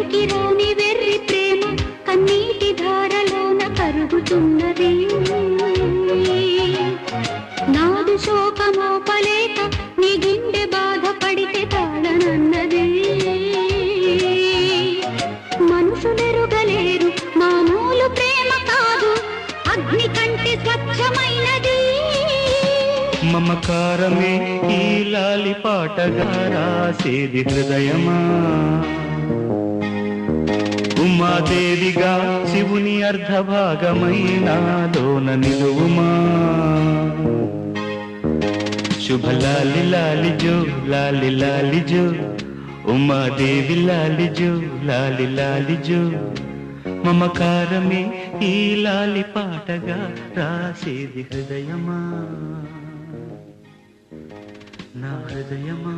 పైకి రాని వెర్రి ప్రేమ కన్నీటి ధారలోన కరుగుతున్నది. నాదు శోకమోపలేక నీ గుండె బాధపడితే తాళనన్నది. మనుషులెరుగలేరు మామూలు ప్రేమ కాదు, అగ్ని కంటే స్వచ్ఛమైనది. మమకారమే ఈ లాలి పాటగా రాసేది హృదయమా, ఉమాదేవిగా శివుని అర్ధభాగమైనాలోన నిలువుమా. శుభ లాలి లాలి జో లాలి లాలి జో, ఉమాదేవి లాలి జో లాలి లాలి జో. మమకారమే ఈ లాలి పాటగా రాసేది హృదయమా, నా హృదయమా.